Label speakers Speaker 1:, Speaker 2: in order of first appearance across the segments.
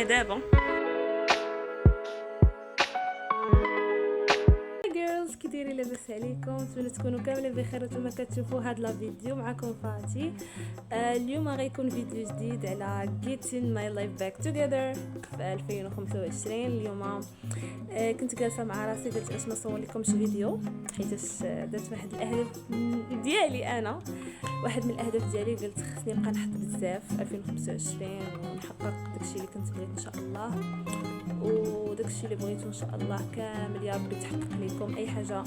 Speaker 1: روينه دابا. جيرلز كي دايرين؟ لاباس عليكم؟ نتمنى تكونوا كاملين بخير وانتم كتشوفوا هاد لا فيديو. معكم فاتي. اليوم غيكون فيديو جديد على getting my life back together في 2025. اليوم كنت جالسه مع راسي قلت علاش ما نصور لكمش فيديو، حيت درت واحد الاهداف ديالي انا. واحد من الاهداف ديالي قلت خصني نبقى نحط بزاف في 2025 ونحقق داكشي اللي كنت بغيت ان شاء الله، وداكشي اللي بغيتو ان شاء الله كامل يا ربي تحقق لكم. اي حاجه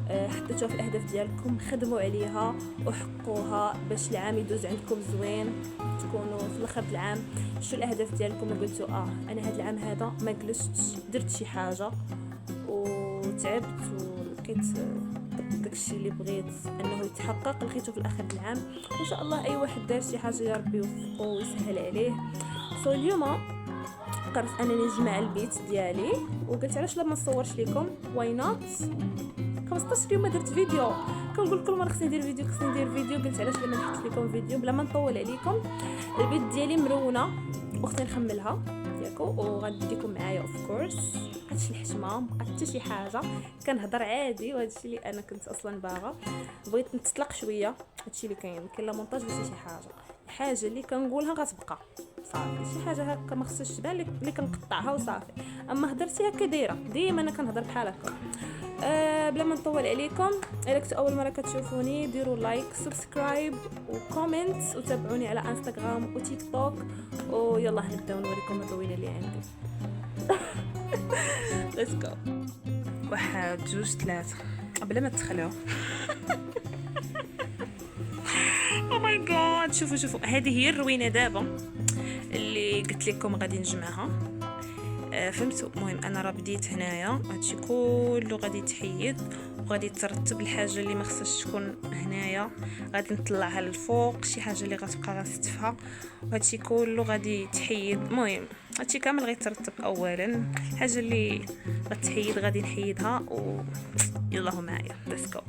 Speaker 1: حطيتوها في الاهداف ديالكم خدموا عليها وحققوها باش العام يدوز عندكم زوين، تكونوا في الاخر العام شو الاهداف ديالكم وقلتوا انا هذا العام هذا ما جلستش درت شي حاجه وتعبت ولقيت داكشي اللي بغيت انه يتحقق لقيته في الاخر العام. وان شاء الله اي واحد دار شي حاجه يا ربي يوفقه ويسهل عليه. اليوم قررت انني نجمع البيت ديالي وقلت علاش لا ما نصورش لكم، واي نوت. 15 يوم ما درت فيديو، كنقول كل مره خصني ندير فيديو. قلت علاش لا ما نحط لكم فيديو بلا ما نطول عليكم. البيت ديالي مرونه واختي نخملها ياكو وغنديكم معايا اوف كورس. مابقاتش الحشمه، مابقات حتى شي حاجه، كنهضر عادي وهذا الشيء اللي انا كنت اصلا باغا. بغيت نتطلق شويه، هذا الشيء اللي كاين لا مونتاج ولا شي حاجه. الحاجه اللي كنقولها غتبقى صافي، شي حاجه هكا ما خصهاش تبان لك اللي كنقطعها وصافي. اما هضرتي هكا دايره ديما انا كنهضر بحال هكا. بلا ما نطول عليكم، الا كنتو اول مره كتشوفوني ديروا لايك سبسكرايب وكومنت وتابعوني على انستغرام وتيك توك. ويلا نبداو نوريكم الروينه اللي عندي. ليتس جو. 1 2 3 بلا ما تدخلوا. او ماي جاد، شوفوا هذه هي الروينه دابا اللي قلت لكم غادي نجمعها. فهمتوا؟ المهم انا راه بديت هنايا، هادشي كله غادي يتحيد وغادي ترتب. الحاجه اللي ما خصهاش تكون هنايا غادي نطلعها للفوق، شي حاجه اللي غتبقى غنستفها وهادشي كله غادي يتحيد. المهم هادشي كامل غيترتب. اولا الحاجه اللي غتحيد غادي نحيدها يلا معايا ليتس جو.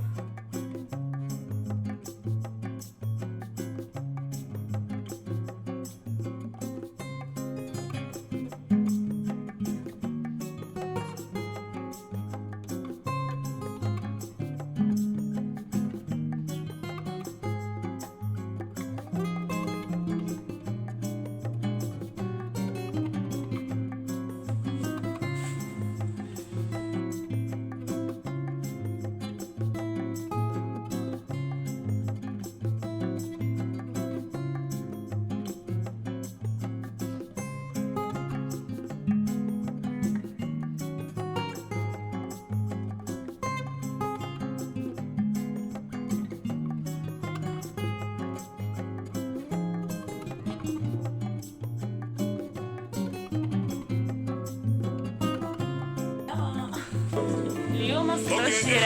Speaker 1: اليوم 26.